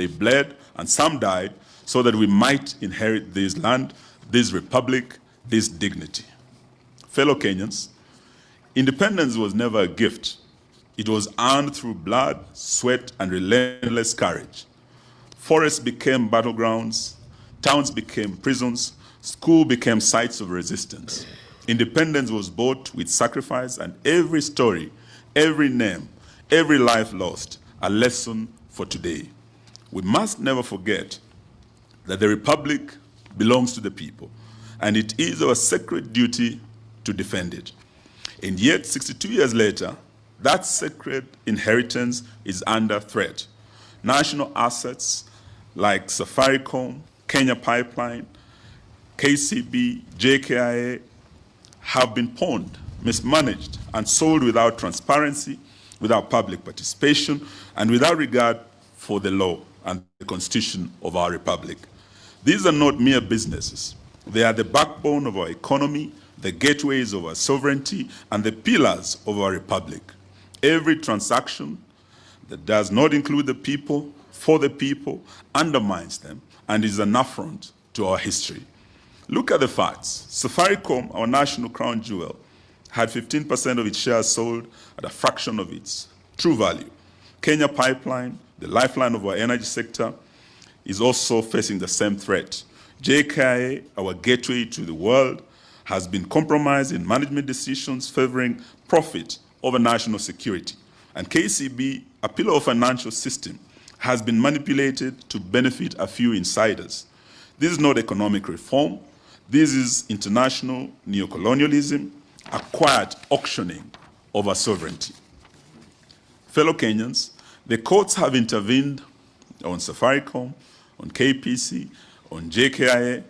they bled, and some died so that we might inherit this land, this republic, this dignity. Fellow Kenyans, independence was never a gift. It was earned through blood, sweat, and relentless courage. Forests became battlegrounds, towns became prisons, schools became sites of resistance. Independence was bought with sacrifice, and every story, every name, every life lost, a lesson for today. We must never forget that the Republic belongs to the people, and it is our sacred duty to defend it. And yet, 62 years later, that sacred inheritance is under threat. National assets like Safaricom, Kenya Pipeline, KCB, JKIA have been pawned, mismanaged, and sold without transparency, without public participation, and without regard for the law and the constitution of our republic. These are not mere businesses. They are the backbone of our economy, the gateways of our sovereignty, and the pillars of our republic. Every transaction that does not include the people, for the people, undermines them and is an affront to our history. Look at the facts. Safaricom, our national crown jewel, had 15% of its shares sold at a fraction of its true value. Kenya Pipeline, the lifeline of our energy sector, is also facing the same threat. JKIA, our gateway to the world, has been compromised in management decisions favoring profit over national security. And KCB, a pillar of financial system, has been manipulated to benefit a few insiders. This is not economic reform. This is international neocolonialism, a quiet auctioning of our sovereignty. Fellow Kenyans, the courts have intervened on Safaricom, on KPC, on JKIA,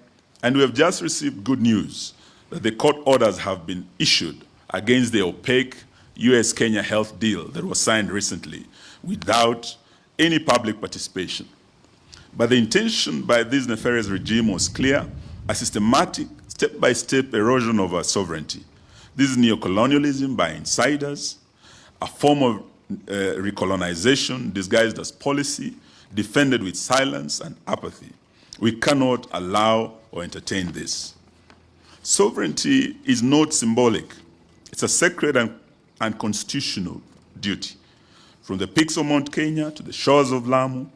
and we have just received good news that the court orders have been issued against the opaque US-Kenya health deal that was signed recently without any public participation. But the intention by this nefarious regime was clear: a systematic, step-by-step erosion of our sovereignty. This is neocolonialism by insiders, a form of recolonization disguised as policy, defended with silence and apathy. We cannot allow or entertain this. Sovereignty is not symbolic. It's a sacred and constitutional duty. From the peaks of Mount Kenya to the shores of Lamu,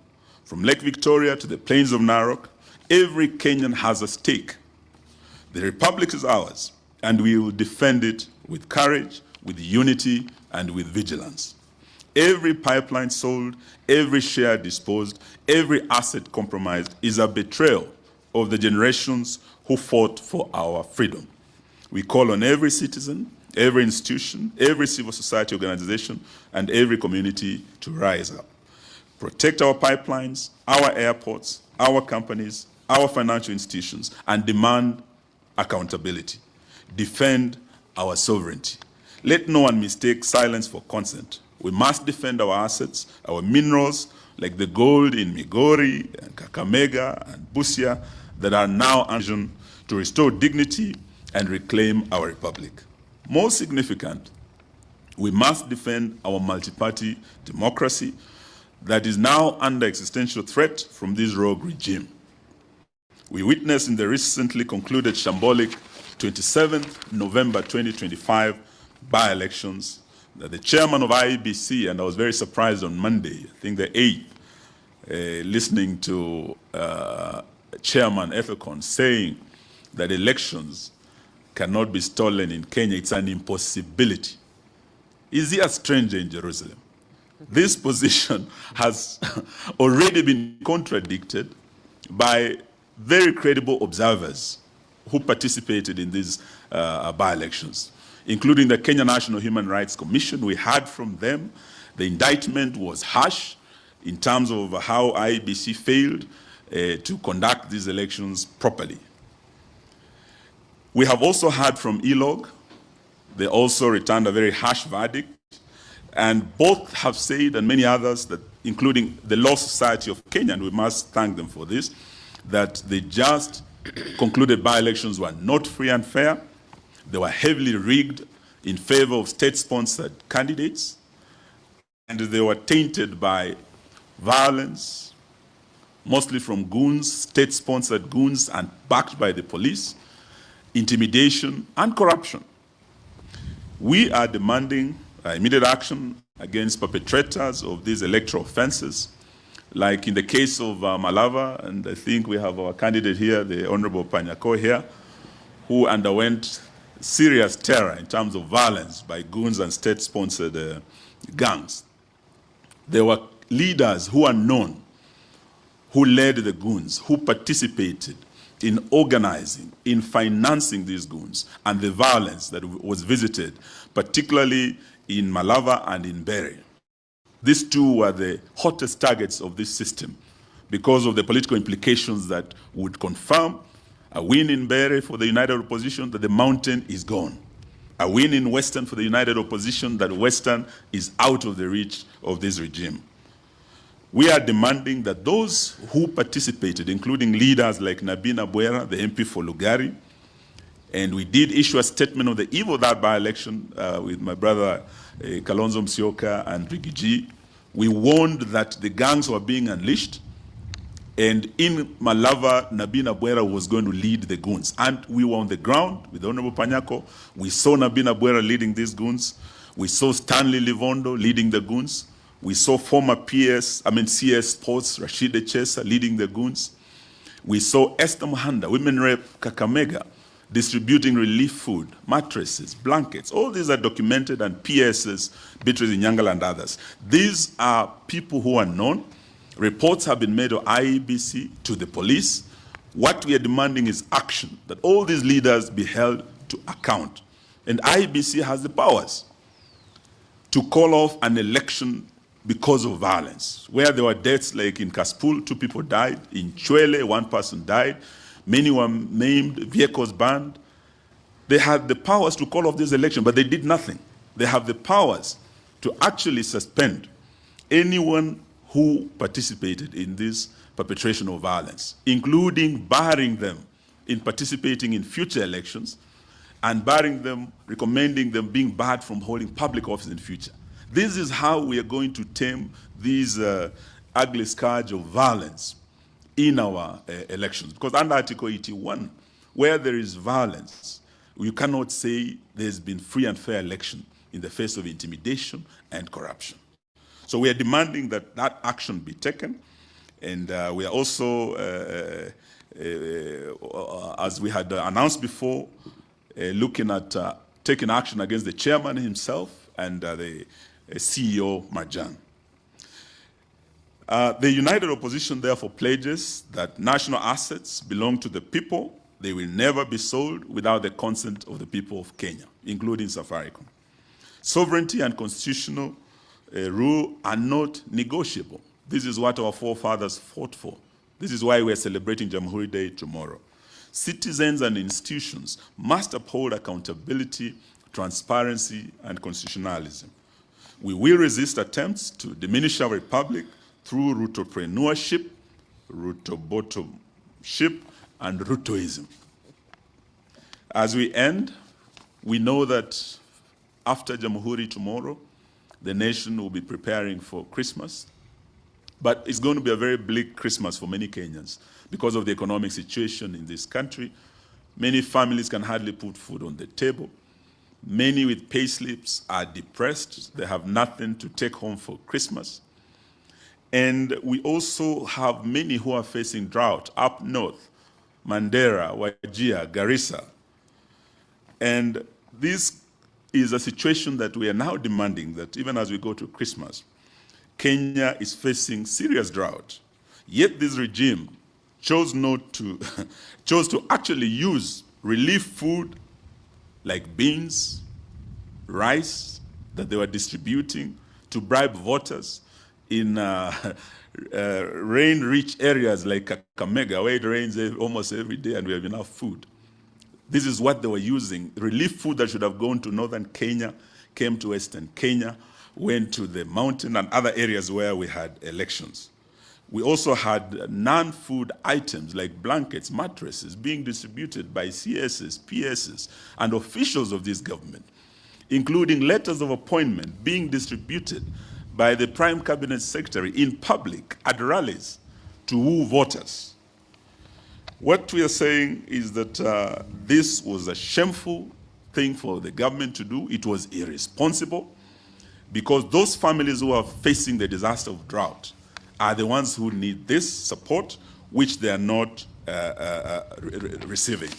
from Lake Victoria to the plains of Narok, every Kenyan has a stake. The Republic is ours, and we will defend it with courage, with unity, and with vigilance. Every pipeline sold, every share disposed, every asset compromised is a betrayal of the generations who fought for our freedom. We call on every citizen, every institution, every civil society organization, and every community to rise up. Protect our pipelines, our airports, our companies, our financial institutions, and demand accountability. Defend our sovereignty. Let no one mistake silence for consent. We must defend our assets, our minerals, like the gold in Migori and Kakamega and Busia, that are now urgent to restore dignity and reclaim our republic. Most significant, we must defend our multi-party democracy that is now under existential threat from this rogue regime. We witnessed in the recently concluded shambolic 27th November 2025 by-elections that the chairman of IEBC, and I was very surprised on Monday, I think the 8th, listening to Chairman Ethekon saying that elections cannot be stolen in Kenya. It's an impossibility. Is he a stranger in Jerusalem? This position has already been contradicted by very credible observers who participated in these by-elections, including the Kenya National Human Rights Commission. We heard from them. The indictment was harsh in terms of how IEBC failed to conduct these elections properly. We have also heard from ELOG. They also returned a very harsh verdict. And both have said, and many others, that including the Law Society of Kenya, and we must thank them for this, that the just concluded by-elections were not free and fair. They were heavily rigged in favor of state-sponsored candidates, and they were tainted by violence, mostly from goons, state-sponsored goons and backed by the police, intimidation, and corruption. We are demanding immediate action against perpetrators of these electoral offenses, like in the case of Malava, and I think we have our candidate here, the Honorable Panyako here, who underwent serious terror in terms of violence by goons and state-sponsored gangs. There were leaders who are known, who led the goons, who participated in organizing, in financing these goons, and the violence that was visited, particularly in Malava and in Bere. These two were the hottest targets of this system because of the political implications that would confirm a win in Bere for the United Opposition, that the mountain is gone. A win in Western for the United Opposition, that Western is out of the reach of this regime. We are demanding that those who participated, including leaders like Nabina Bwera, the MP for Lugari, and we did issue a statement on the eve of that by-election with my brother Kalonzo Musyoka and Rigiji. We warned that the gangs were being unleashed, and in Malava, Nabina Bwera was going to lead the goons. And we were on the ground with Honorable Panyako. We saw Nabina Bwera leading these goons. We saw Stanley Livondo leading the goons. We saw former CS Sports, Rashid Echesa leading the goons. We saw Esther Muhanda, Women Rep Kakamega, distributing relief food, mattresses, blankets. All these are documented, and PSs, Beatrice Inyangala and others. These are people who are known. Reports have been made to IEBC, to the police. What we are demanding is action, that all these leaders be held to account. And IEBC has the powers to call off an election because of violence, where there were deaths like in Kaspul, 2 people died, in Chwele, 1 person died, many were maimed, vehicles burned. They had the powers to call off this election, but they did nothing. They have the powers to actually suspend anyone who participated in this perpetration of violence, including barring them in participating in future elections and barring them, recommending them being barred from holding public office in future. This is how we are going to tame these ugly scourge of violence in our elections. Because under Article 81, where there is violence, you cannot say there's been free and fair election in the face of intimidation and corruption. So we are demanding that that action be taken. And we are also, as we had announced before, looking at taking action against the chairman himself and the CEO Marjan. The United Opposition therefore pledges that national assets belong to the people. They will never be sold without the consent of the people of Kenya, including Safaricom. Sovereignty and constitutional rule are not negotiable. This is what our forefathers fought for. This is why we are celebrating Jamhuri Day tomorrow. Citizens and institutions must uphold accountability, transparency, and constitutionalism. We will resist attempts to diminish our republic through Rutopreneurship, Rutobotomship, and Rutoism. As we end, we know that after Jamhuri tomorrow, the nation will be preparing for Christmas. But it's going to be a very bleak Christmas for many Kenyans because of the economic situation in this country. Many families can hardly put food on the table. Many with pay slips are depressed. They have nothing to take home for Christmas. And we also have many who are facing drought up north, Mandera, Wajir, Garissa. And this is a situation that we are now demanding that even as we go to Christmas, Kenya is facing serious drought. Yet this regime chose to actually use relief food like beans, rice that they were distributing to bribe voters in rain-rich areas like Kakamega, where it rains almost every day and we have enough food. This is what they were using. Relief food that should have gone to northern Kenya came to western Kenya, went to the mountain and other areas where we had elections. We also had non-food items like blankets, mattresses being distributed by CSs, PSs, and officials of this government, including letters of appointment being distributed by the Prime Cabinet Secretary in public at rallies to woo voters. What we are saying is that this was a shameful thing for the government to do. It was irresponsible, because those families who are facing the disaster of drought are the ones who need this support, which they are not receiving.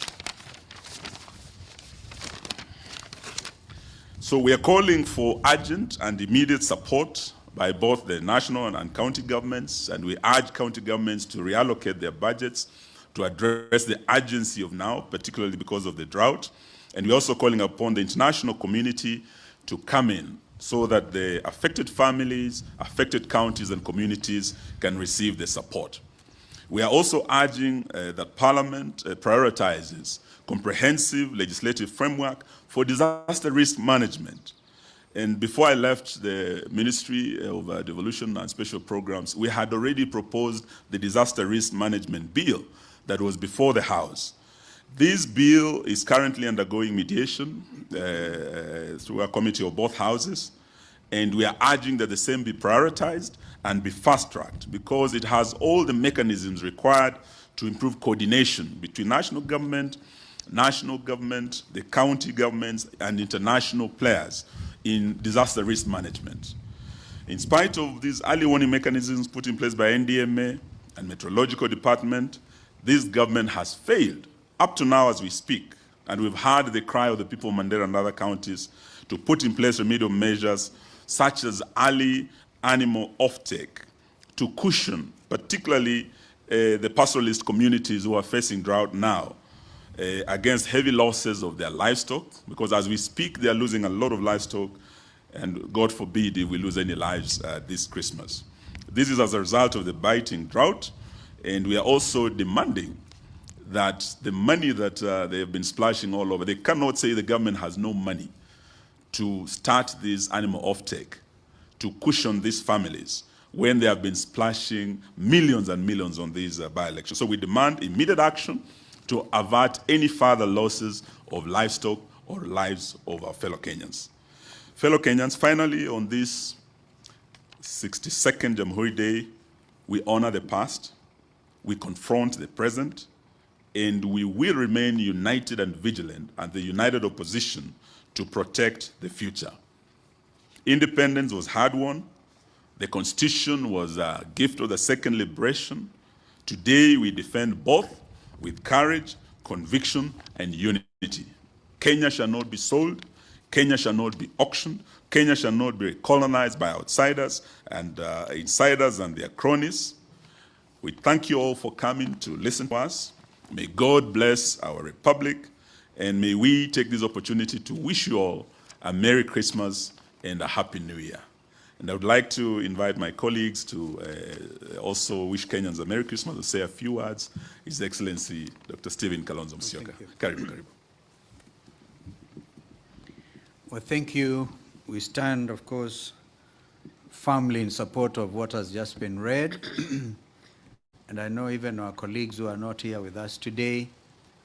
So we are calling for urgent and immediate support by both the national and county governments, and we urge county governments to reallocate their budgets to address the urgency of now, particularly because of the drought. And we're also calling upon the international community to come in so that the affected families, affected counties and communities can receive the support. We are also urging that Parliament prioritizes comprehensive legislative framework for disaster risk management. And before I left the Ministry of Devolution and Special Programs, we had already proposed the disaster risk management bill that was before the House. This bill is currently undergoing mediation through a committee of both houses, and we are urging that the same be prioritized and be fast-tracked, because it has all the mechanisms required to improve coordination between national government, the county governments, and international players in disaster risk management. In spite of these early warning mechanisms put in place by NDMA and Meteorological Department, this government has failed up to now as we speak, and we've heard the cry of the people of Mandera and other counties to put in place remedial measures such as early animal offtake to cushion particularly the pastoralist communities who are facing drought now against heavy losses of their livestock, because as we speak they are losing a lot of livestock, and God forbid if we lose any lives this Christmas. This is as a result of the biting drought, and we are also demanding that the money that they have been splashing all over, they cannot say the government has no money to start this animal offtake to cushion these families when they have been splashing millions and millions on these by-elections. So we demand immediate action to avert any further losses of livestock or lives of our fellow Kenyans. Fellow Kenyans, finally, on this 62nd Jamhuri Day, we honor the past, we confront the present, and we will remain united and vigilant and the united opposition to protect the future. Independence was hard-won. The Constitution was a gift of the second liberation. Today, we defend both with courage, conviction, and unity. Kenya shall not be sold. Kenya shall not be auctioned. Kenya shall not be colonized by outsiders and insiders and their cronies. We thank you all for coming to listen to us. May God bless our republic, and may we take this opportunity to wish you all a Merry Christmas and a Happy New Year. And I would like to invite my colleagues to also wish Kenyans a Merry Christmas and say a few words. His Excellency, Dr. Stephen Kalonzo Musyoka. Karibu, karibu. Well, thank you. We stand, of course, firmly in support of what has just been read. And I know even our colleagues who are not here with us today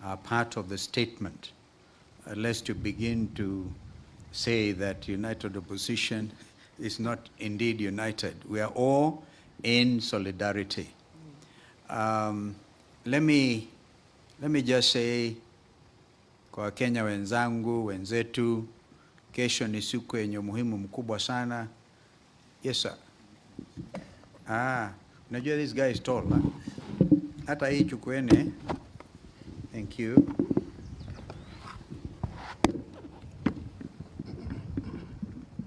are part of the statement. Unless to begin to say that united opposition is not indeed united. We are all in solidarity. Let me just say kwa Wakenya wenzangu, wenzetu, kesho ni siku yenye umuhimu mkubwa sana. Yes, sir. Unajua this guy is tall, huh? Hata hii chukuene. Thank you.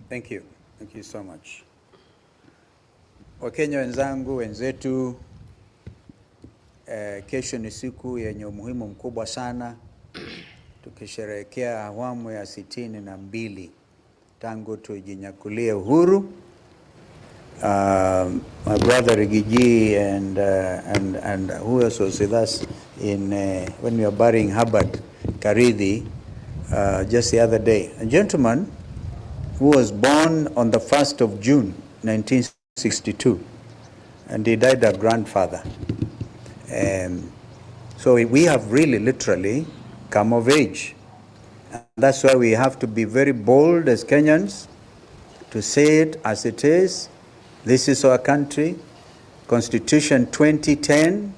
Thank you. Thank you so much. Wakenya wenzangu, wenzetu, kesho ni siku yenye umuhimu mkubwa sana. Tukisherehekea awamu ya 62 tangu tujinyakulie uhuru. My brother Rigiji and who else was with us in when we were burying Hubbard Karidhi just the other day. A gentleman who was born on the 1st of June 1962, and he died a grandfather. So we have really literally come of age. And that's why we have to be very bold as Kenyans to say it as it is. This is our country. Constitution 2010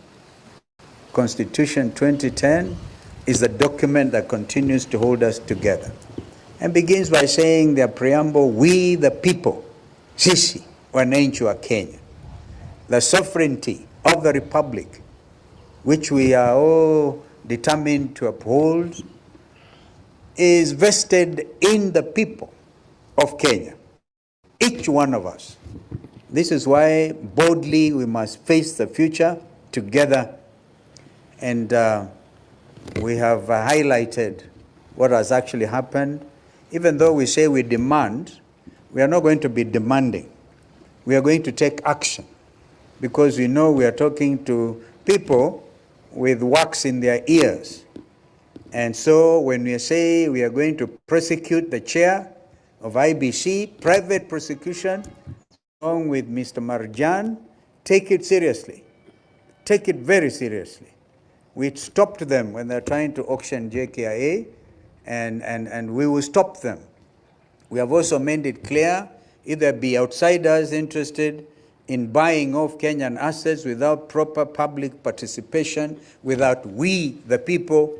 is the document that continues to hold us together and begins by saying their preamble, we the people, sisi wananchi wa Kenya, the sovereignty of the republic, which we are all determined to uphold, is vested in the people of Kenya, each one of us. This is why boldly we must face the future together. And we have highlighted what has actually happened. Even though we say we demand, we are not going to be demanding. We are going to take action because we know we are talking to people with wax in their ears. And so when we say we are going to prosecute the chair of IBC, private prosecution, along with Mr. Marjan, take it seriously. Take it very seriously. We stopped them when they're trying to auction JKIA, and we will stop them. We have also made it clear, either be outsiders interested in buying off Kenyan assets without proper public participation, without we, the people.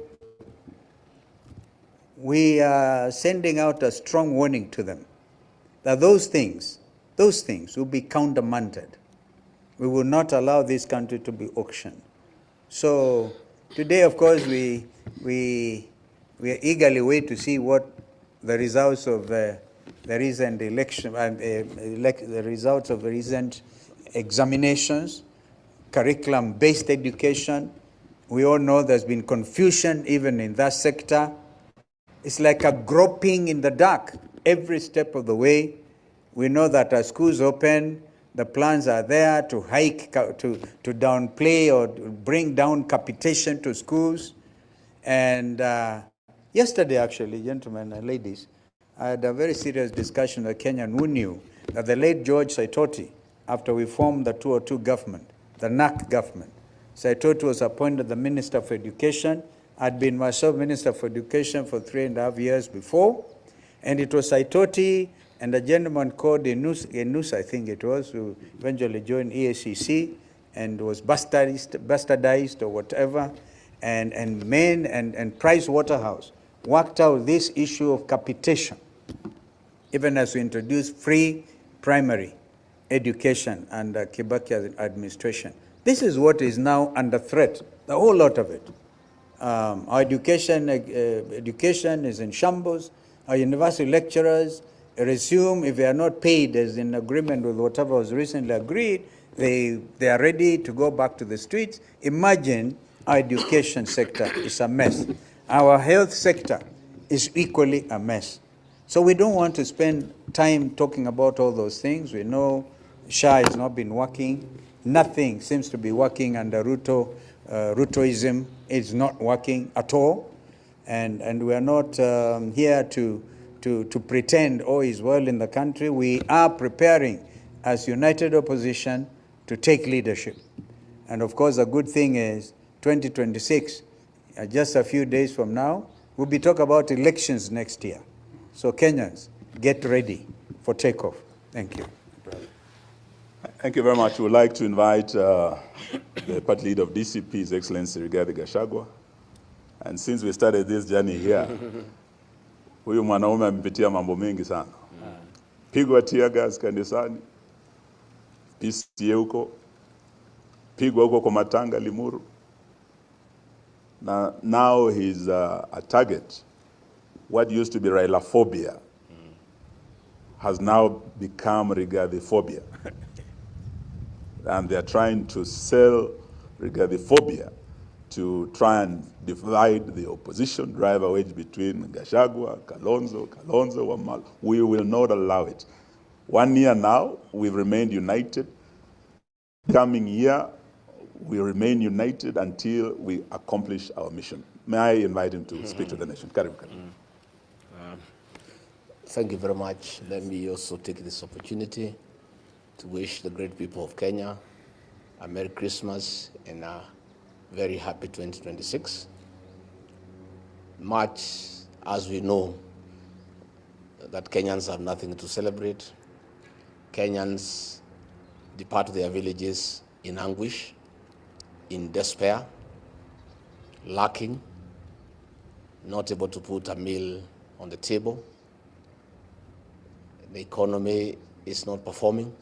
We are sending out a strong warning to them that those things will be countermanded. We will not allow this country to be auctioned. So today, of course, we eagerly wait to see what the results of the recent election, the results of the recent examinations, curriculum-based education. We all know there's been confusion even in that sector. It's like a groping in the dark every step of the way. We know that as schools open, the plans are there to downplay or bring down capitation to schools. And yesterday, actually, gentlemen and ladies, I had a very serious discussion with a Kenyan who knew that the late George Saitoti, after we formed the 202 government, the NAC government, Saitoti was appointed the Minister for Education. I'd been myself Minister for Education for 3.5 years before. And it was Saitoti and a gentleman called Enus, I think it was, who eventually joined EACC and was bastardized or whatever. And Price Waterhouse worked out this issue of capitation, even as we introduced free primary education under Kibaki's administration. This is what is now under threat, the whole lot of it. Our education is in shambles. Our university lecturers resume, if they are not paid as in agreement with whatever was recently agreed, they are ready to go back to the streets. Imagine our education sector is a mess. Our health sector is equally a mess. So we don't want to spend time talking about all those things. We know SHA has not been working. Nothing seems to be working under Rutoism. It's not working at all. And we are not here to pretend all is well in the country. We are preparing as united opposition to take leadership. And of course, the good thing is 2026, just a few days from now, we'll be talking about elections next year. So Kenyans, get ready for takeoff. Thank you. Thank you very much. We would like to invite the party leader of DCP, His Excellency Rigathi Gachagua. And since we started this journey here, huyu mwanaume amepitia mambo mengi sana. Pigwa tear gas kanisani, PCA huko, pigwa huko kwa Matanga, Limuru. Now he's a target. What used to be Railaphobia has now become Rigathi-phobia. And they're trying to sell Rigathi-phobia to try and divide the opposition, drive a wedge between Gachagua, Kalonzo, Wamalwa. We will not allow it. 1 year now, we've remained united. Coming year, we remain united until we accomplish our mission. May I invite him to speak to the nation? Thank you very much. Let me also take this opportunity to wish the great people of Kenya a Merry Christmas and a very happy 2026. Much as we know that Kenyans have nothing to celebrate, Kenyans depart their villages in anguish, in despair, lacking, not able to put a meal on the table. The economy is not performing,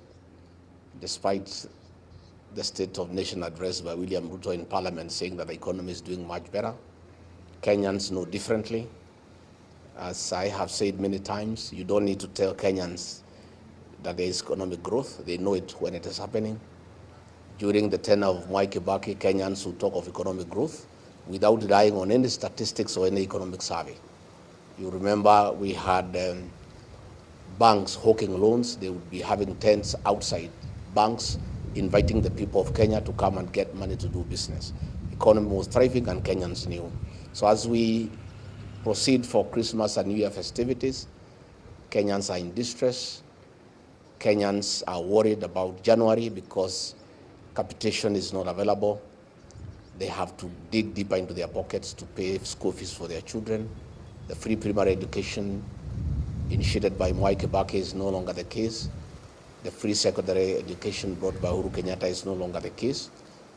despite the State of Nation address by William Ruto in Parliament saying that the economy is doing much better. Kenyans know differently. As I have said many times, you don't need to tell Kenyans that there is economic growth. They know it when it is happening. During the tenure of Mwai Kibaki, Kenyans would talk of economic growth without relying on any statistics or any economic survey. You remember we had banks hawking loans. They would be having tents outside banks, inviting the people of Kenya to come and get money to do business. The economy was thriving and Kenyans knew. So as we proceed for Christmas and New Year festivities, Kenyans are in distress. Kenyans are worried about January because capitation is not available. They have to dig deeper into their pockets to pay school fees for their children. The free primary education initiated by Mwai Kibaki is no longer the case. The free secondary education brought by Uhuru Kenyatta is no longer the case.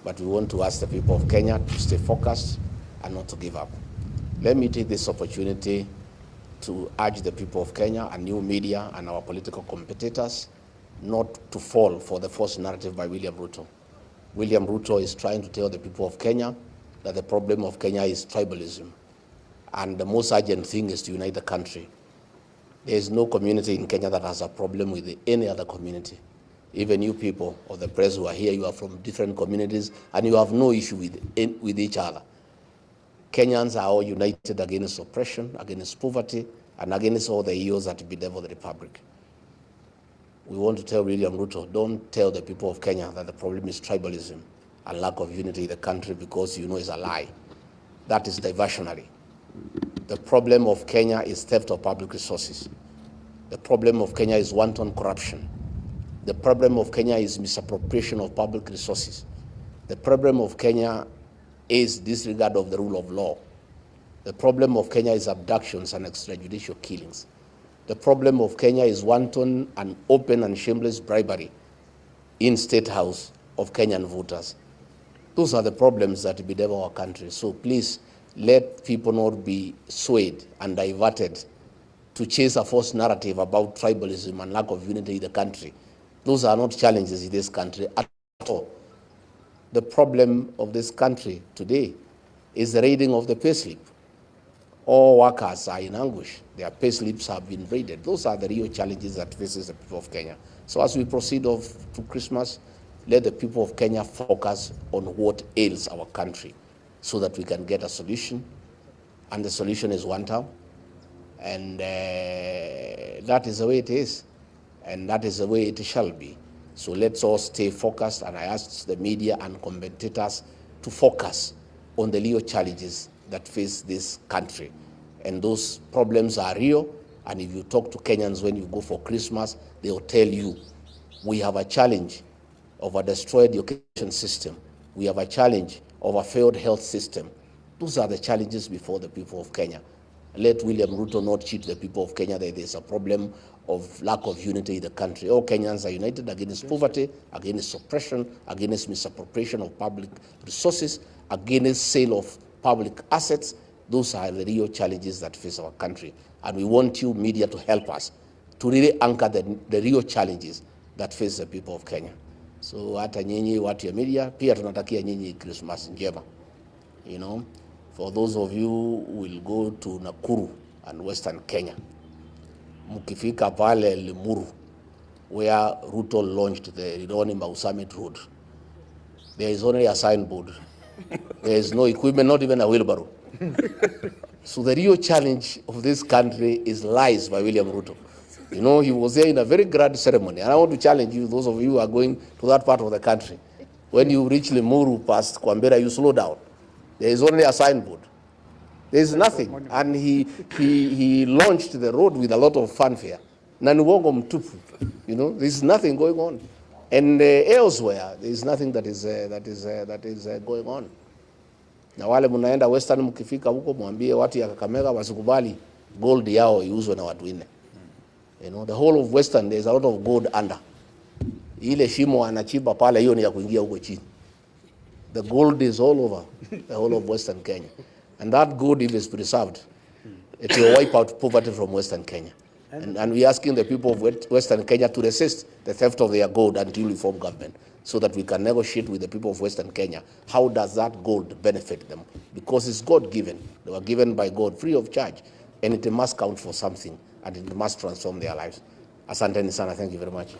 But we want to ask the people of Kenya to stay focused and not to give up. Let me take this opportunity to urge the people of Kenya and new media and our political competitors not to fall for the false narrative by William Ruto. William Ruto is trying to tell the people of Kenya that the problem of Kenya is tribalism. And the most urgent thing is to unite the country. There is no community in Kenya that has a problem with any other community. Even you people of the press who are here, you are from different communities and you have no issue with each other. Kenyans are all united against oppression, against poverty, and against all the evils that bedevil the Republic. We want to tell William Ruto, don't tell the people of Kenya that the problem is tribalism and lack of unity in the country because you know it's a lie. That is diversionary. The problem of Kenya is theft of public resources. The problem of Kenya is wanton corruption. The problem of Kenya is misappropriation of public resources. The problem of Kenya is disregard of the rule of law. The problem of Kenya is abductions and extrajudicial killings. The problem of Kenya is wanton and open and shameless bribery in State House of Kenyan voters. Those are the problems that bedevil our country. So please, let people not be swayed and diverted to chase a false narrative about tribalism and lack of unity in the country. Those are not challenges in this country at all. The problem of this country today is the raiding of the payslip. All workers are in anguish. Their pay slips have been raided. Those are the real challenges that faces the people of Kenya. So as we proceed to Christmas, let the people of Kenya focus on what ails our country so that we can get a solution. And the solution is one term. And that is the way it is. And that is the way it shall be. So let's all stay focused. And I ask the media and commentators to focus on the real challenges that face this country. And those problems are real. And if you talk to Kenyans when you go for Christmas, they'll tell you, we have a challenge of a destroyed education system. We have a challenge of a failed health system. Those are the challenges before the people of Kenya. Let William Ruto not cheat the people of Kenya that there's a problem of lack of unity in the country. All Kenyans are united against poverty, against oppression, against misappropriation of public resources, against sale of public assets. Those are the real challenges that face our country. And we want you, media, to help us to really anchor the real challenges that face the people of Kenya. So hata nyinyi watu ya media, pia tunatakia nyinyi Christmas njema. You know, for those of you who will go to Nakuru and Western Kenya, mukifika pale Limuru, where Ruto launched the Rironi Mau Summit Road, there is only a signboard. There is no equipment, not even a wheelbarrow. So the real challenge of this country is lies by William Ruto. You know, he was there in a very grand ceremony. And I want to challenge you, those of you who are going to that part of the country. When you reach Limuru past Kwambera, you slow down. There is only a signboard. There is nothing. And he launched the road with a lot of fanfare. Nanuongo mtupu. You know, there is nothing going on. And elsewhere, there is nothing that is going on. Na wale munaenda Western mkifika huko mwambie watu ya Kakamega wasikubali gold yao iuzwe na watu wengine. You know, the whole of Western, there is a lot of gold under. Ile shimo anachimba pale, hiyo ni ya kuingia huko chini. The gold is all over the whole of Western Kenya. And that gold, if it's preserved, it will wipe out poverty from Western Kenya. And we're asking the people of Western Kenya to resist the theft of their gold until we form government, so that we can negotiate with the people of Western Kenya. How does that gold benefit them? Because it's God-given. They were given by God free of charge. And it must count for something, and it must transform their lives. Asanteni sana. Thank you very much.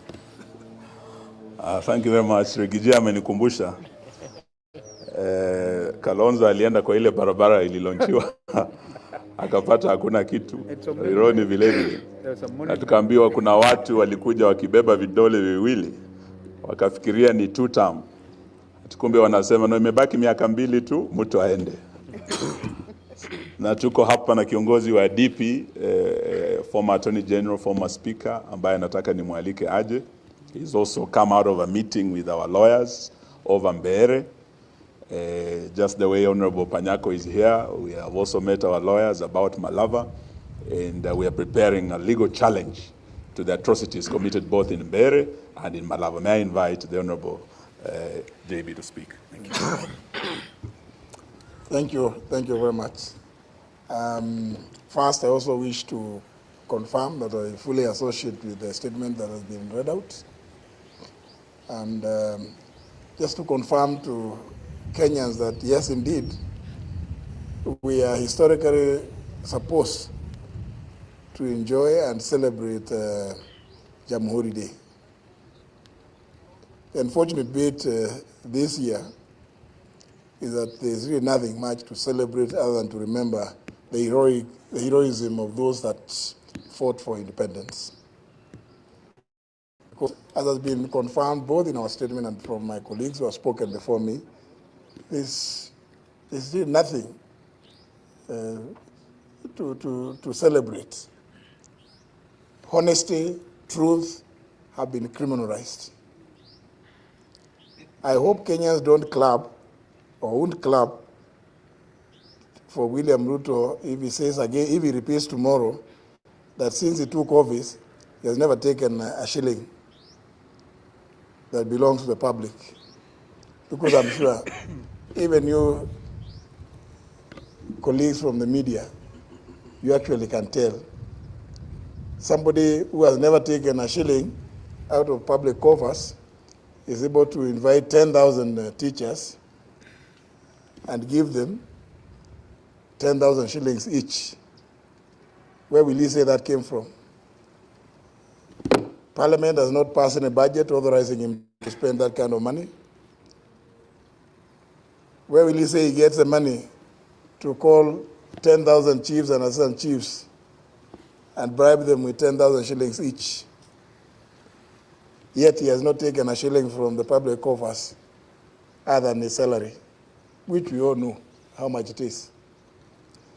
Thank you very much. Rigiji amenikumbusha Kalonzo alienda kwa ile barabara ililonchiwa akapata hakuna kitu. Ironi vile vile. Na tukaambiwa kuna watu walikuja wakibeba vidole viwili wakafikiria ni 2 term. Tukumbe wanasema no, imebaki miaka 2 tu mtu aende. Na tuko hapa na kiongozi wa DP, former Attorney General, former Speaker, ambaye nataka nimwalike aje. He's also come out of a meeting with our lawyers over Mbeere. Just the way Honorable Panyako is here, we have also met our lawyers about Malava, and we are preparing a legal challenge to the atrocities committed both in Mbeere and in Malava. May I invite the Honorable JB to speak. Thank you. Thank you very much. First, I also wish to confirm that I fully associate with the statement that has been read out. And just to confirm to Kenyans that, yes, indeed, we are historically supposed to enjoy and celebrate Jamhuri Day. The unfortunate bit this year is that there's really nothing much to celebrate other than to remember the heroism of those that fought for independence. Because, as has been confirmed both in our statement and from my colleagues who have spoken before me, there's really nothing to celebrate. Honesty, truth have been criminalized. I hope Kenyans don't clap or won't clap for William Ruto if he says again, if he repeats tomorrow, that since he took office, he has never taken a shilling that belongs to the public. Because I'm sure even you colleagues from the media, you actually can tell. Somebody who has never taken a shilling out of public coffers is able to invite 10,000 teachers and give them 10,000 shillings each. Where will he say that came from? Parliament has not passed any budget authorizing him to spend that kind of money. Where will he say he gets the money to call 10,000 chiefs and assistant chiefs and bribe them with 10,000 shillings each? Yet he has not taken a shilling from the public coffers other than his salary, which we all know how much it is.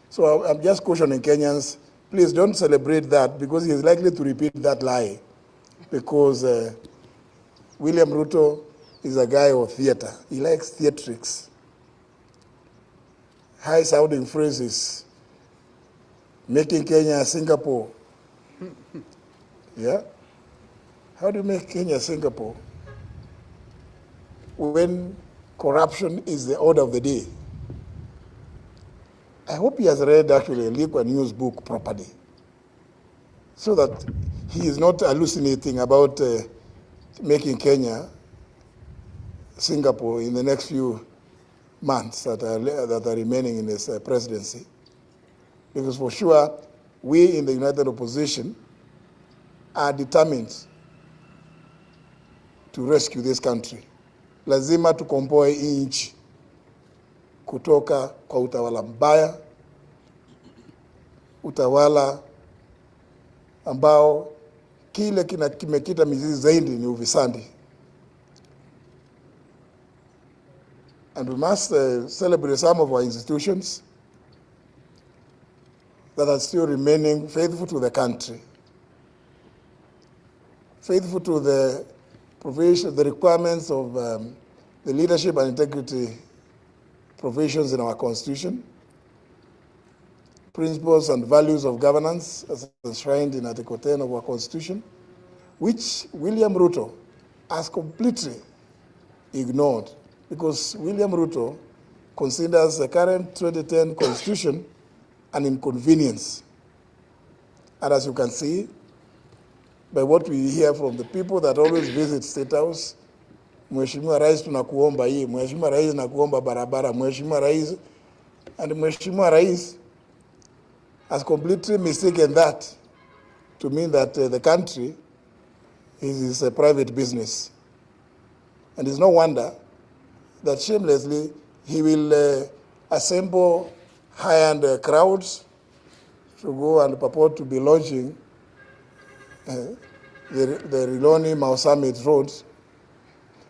So I'm just cautioning Kenyans, please don't celebrate that, because he is likely to repeat that lie, because William Ruto is a guy of theater. He likes theatrics. High-sounding phrases, making Kenya Singapore. Yeah? How do you make Kenya Singapore when corruption is the order of the day? I hope he has read actually a Lee Kuan Yew's book properly, so that he is not hallucinating about making Kenya Singapore in the next few months that are remaining in his presidency. Because for sure, we in the United Opposition are determined to rescue this country. Lazima tukomboe nchi kutoka kwa utawala mbaya, utawala ambao kile kimekita mizizi zaidi ni ufisadi. And we must celebrate some of our institutions that are still remaining faithful to the country, faithful to the provision, the requirements of the leadership and integrity provisions in our Constitution, principles and values of governance as enshrined in Article 10 of our Constitution, which William Ruto has completely ignored, because William Ruto considers the current 2010 constitution an inconvenience. And as you can see, by what we hear from the people that always visit State House, Mheshimiwa Rais tunakuomba hii, Mheshimiwa Rais nakuomba barabara, Mheshimiwa Rais, and Mheshimiwa Rais has completely mistaken that to mean that the country is a private business. And it's no wonder that shamelessly he will assemble high-end crowds to go and purport to be launching the Riloni Mau Summit Road,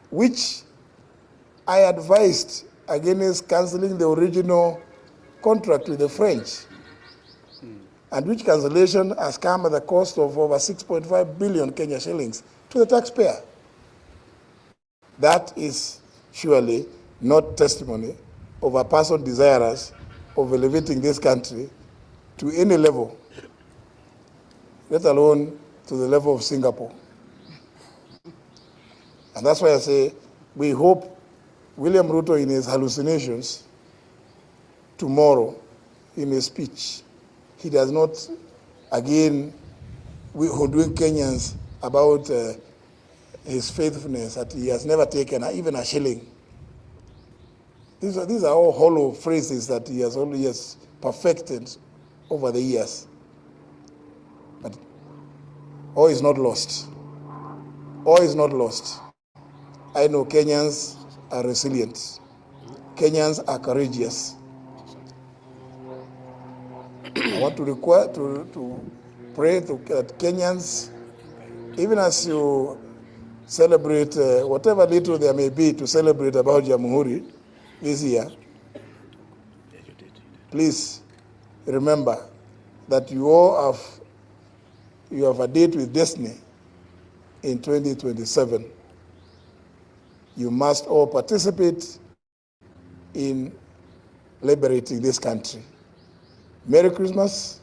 which I advised against cancelling the original contract with the French, and which cancellation has come at the cost of over 6.5 billion Kenya shillings to the taxpayer. That is surely not testimony of a person desirous of elevating this country to any level, let alone to the level of Singapore. And that's why I say we hope William Ruto, in his hallucinations tomorrow, in his speech, he does not again hoodwink Kenyans about his faithfulness, that he has never taken even a shilling. These are all hollow phrases that he has always perfected over the years. But all is not lost. All is not lost. I know Kenyans are resilient. Kenyans are courageous. I want to pray that Kenyans, even as you celebrate whatever little there may be to celebrate about Jamhuri this year, please remember that you all have a date with destiny in 2027. You must all participate in liberating this country. Merry Christmas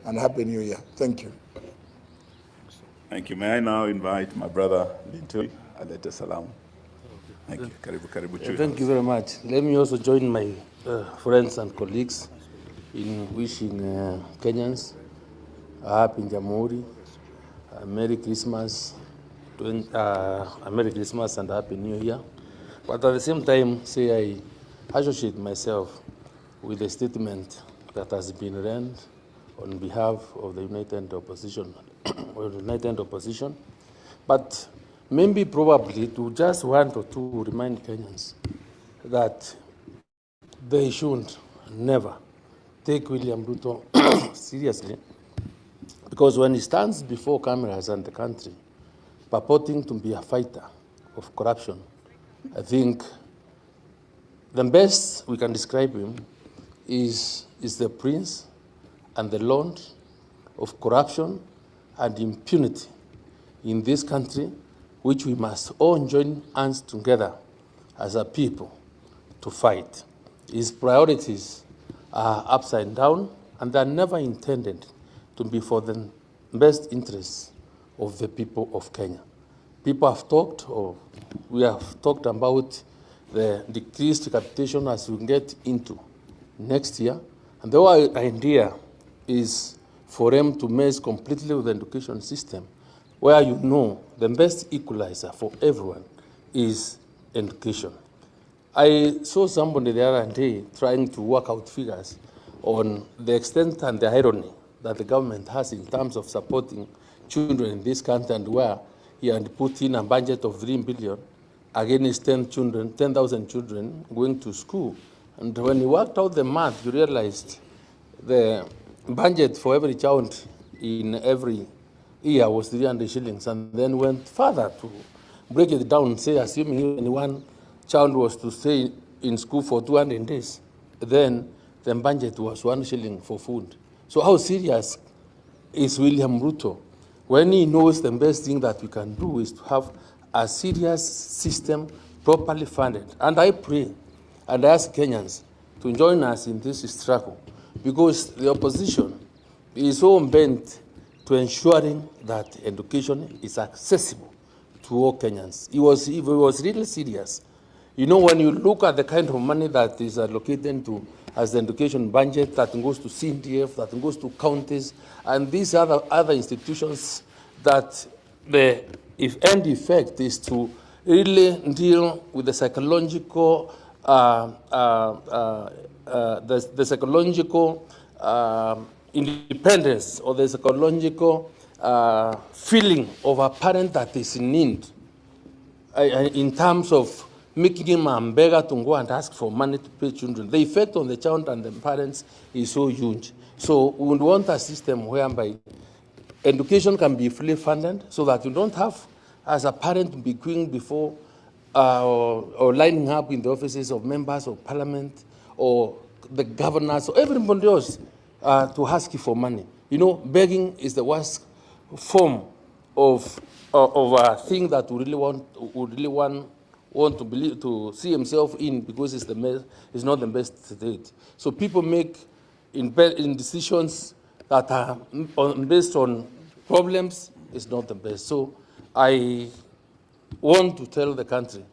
and Happy New Year. Thank you. Thank you. May I now invite my brother Lintu Alete Salam. Thank you. Karibu. Thank you very much. Let me also join my friends and colleagues in wishing Kenyans a happy Jamhuri, a Merry Christmas, a Merry Christmas and a Happy New Year. But at the same time, say I associate myself with the statement that has been read on behalf of the United Opposition, but maybe probably to just want or two remind Kenyans that they should never take William Ruto seriously, because when he stands before cameras and the country purporting to be a fighter of corruption, I think the best we can describe him is the prince and the lord of corruption and impunity in this country, which we must all join hands together as a people to fight. His priorities are upside down, and they are never intended to be for the best interests of the people of Kenya. People have talked, or we have talked about the decreased capitation as we get into next year, and the whole idea is for them to mess completely with the education system, where you know the best equalizer for everyone is education. I saw somebody the other day trying to work out figures on the extent and the irony that the government has in terms of supporting children in this country, and where he had put in a budget of 3 billion against 10,000 children going to school. And when you worked out the math, you realized the budget for every child in every year was 300 shillings, and then went further to break it down, say, assuming even one child was to stay in school for 200 days, then the budget was 1 shilling for food. So how serious is William Ruto when he knows the best thing that we can do is to have a serious system properly funded? And I pray and I ask Kenyans to join us in this struggle, because the opposition is so bent to ensuring that education is accessible to all Kenyans. It was really serious. You know, when you look at the kind of money that is allocated to as the education budget, that goes to CNDF, that goes to counties, and these other institutions, that the end effect is to really deal with the psychological independence, or the psychological feeling of a parent that is in need, in terms of making him a beggar to go and ask for money to pay children. The effect on the child and the parents is so huge. So we would want a system whereby education can be fully funded, so that you don't have, as a parent, be queuing before or lining up in the offices of members of parliament or the governors or everybody else to ask you for money. You know, begging is the worst form of a thing that we really want to see himself in, because it's not the best state. So people make in decisions that are based on problems is not the best. So I want to tell the country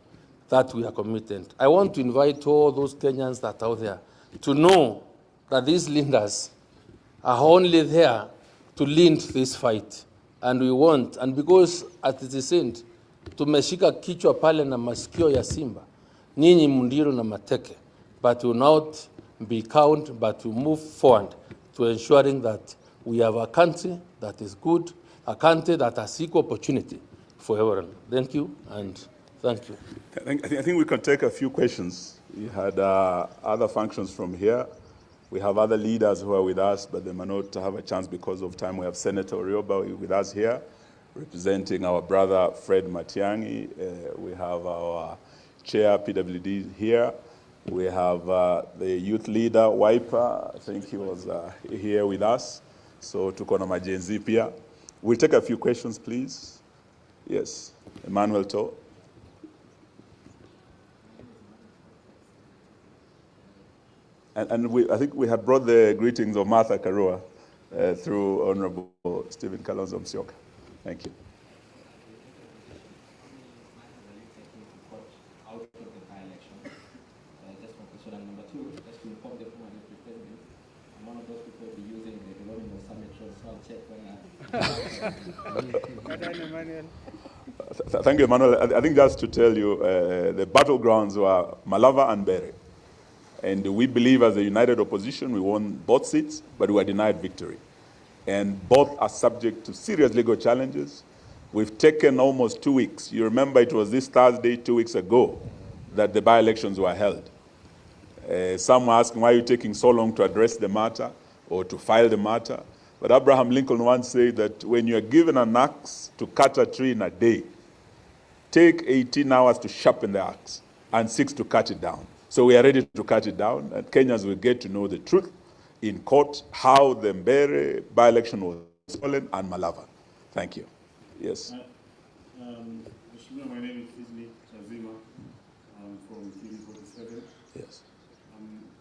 that we are committed. I want to invite all those Kenyans that are out there to know that these leaders are only there to lead this fight. And we want, and because at the end, tumeshika kichwa pale na masikio ya simba, nyinyi mundiru na mateke, but will not be cowed, but will move forward to ensuring that we have a country that is good, a country that has equal opportunity for everyone. Thank you, and thank you. I think we can take a few questions. We had other functions from here. We have other leaders who are with us, but they may not have a chance because of time. We have Senator Orioba with us here, representing our brother Fred Matiang'i. We have our chair, PWD, here. We have the youth leader, Wiper. I think he was here with us. So tuko na majenzi pia. We'll take a few questions, please. Yes, Emmanuel To. And I think we had brought the greetings of Martha Karua through Honorable Stephen Kalonzo Musyoka. Thank you. Thank you, Emmanuel. I think just to tell you, the battlegrounds were Malava and Bere. And we believe as a united opposition, we won both seats, but we were denied victory. And both are subject to serious legal challenges. We've taken almost 2 weeks. You remember it was this Thursday, 2 weeks ago, that the by-elections were held. Some were asking, why are you taking so long to address the matter or to file the matter? But Abraham Lincoln once said that when you are given an axe to cut a tree in a day, take 18 hours to sharpen the axe and 6 to cut it down. So we are ready to cut it down, and Kenyans will get to know the truth in court, how the Mbere by-election was stolen, and Malava. Thank you. Yes. My name is Isli Chazima. I'm from TV47. Yes.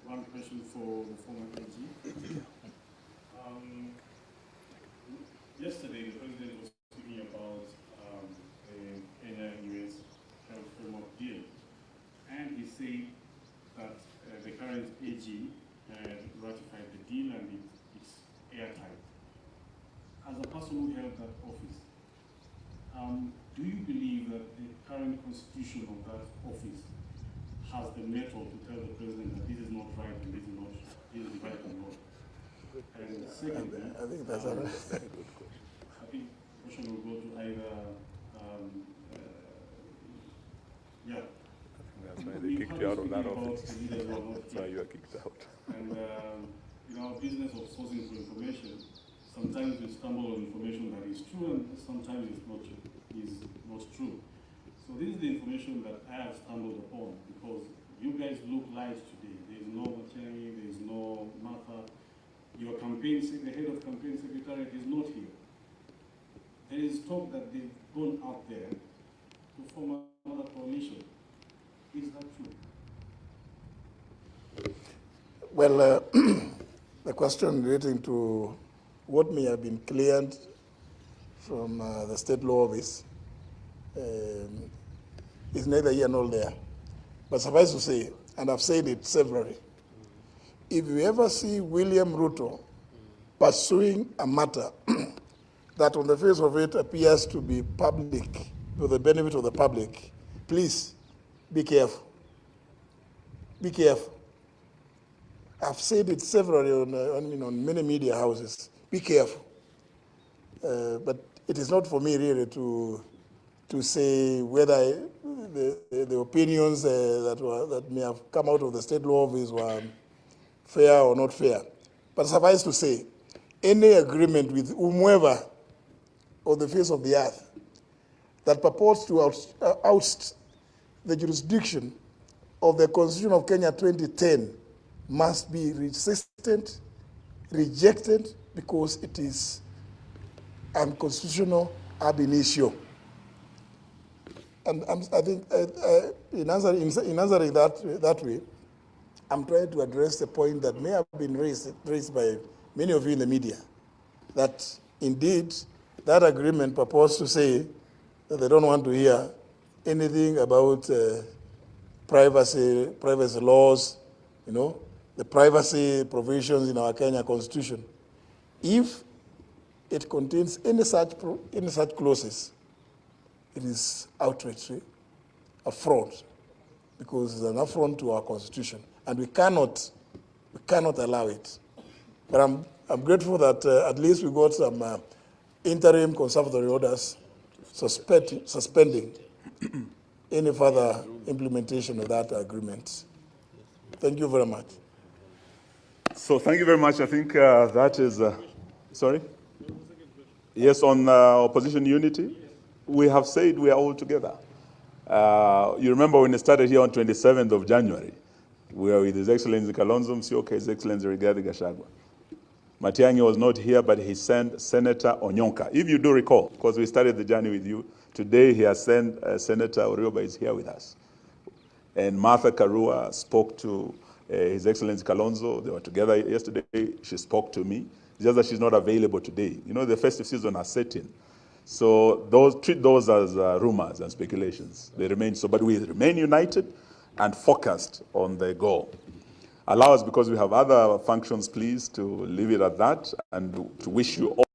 One question for the former AG. Yesterday, the president was speaking about the Kenya-US health framework deal, and he said that the current AG had ratified the deal and it's airtight. As a person who held that office, do you believe that the current constitution of that office has the metal to tell the president that this is not right and this is right and wrong? And secondly, I think that's a very good question. I think the question will go to either, yeah. That's why they kicked you out of that office. That's why you are kicked out. And in our business of sourcing for information, sometimes we stumble on information that is true and sometimes it's not true. So this is the information that I have stumbled upon, because you guys look live today. There is no Matiang'i, there is no Martha. Your the head of campaign secretariat is not here. There is talk that they've gone out there to form another coalition. Is that true? Well, the question relating to what may have been cleared from the state law office is neither here nor there. But suffice to say, and I've said it severally, if you ever see William Ruto pursuing a matter that on the face of it appears to be public, for the benefit of the public, please be careful. Be careful. I've said it severally on many media houses. Be careful. But it is not for me really to say whether the opinions that may have come out of the state law office were fair or not fair. But suffice to say, any agreement with whomever on the face of the earth that purports to oust the jurisdiction of the Constitution of Kenya 2010 must be resisted, rejected, because it is unconstitutional ab initio. And I think in answering that way, I'm trying to address the point that may have been raised by many of you in the media, that indeed that agreement purports to say that they don't want to hear anything about privacy laws, the privacy provisions in our Kenya Constitution. If it contains any such clauses, it is outrage, a fraud, because it's an affront to our Constitution, and we cannot allow it. But I'm grateful that at least we got some interim conservatory orders suspending any further implementation of that agreement. Thank you very much. So thank you very much. I think that is, sorry? Yes, on opposition unity, we have said we are all together. You remember when it started here on 27th of January, we were with His Excellency Kalonzo Musyoka, His Excellency Rigathi Gachagua. Matiang'i was not here, but he sent Senator Onyonka. If you do recall, because we started the journey with you, today he has sent Senator Orioba is here with us. And Martha Karua spoke to His Excellency Kalonzo. They were together yesterday. She spoke to me. It's just that she's not available today. The festive season has set in. So treat those as rumors and speculations. They remain so, but we remain united and focused on the goal. Allow us, because we have other functions, please, to leave it at that and to wish you all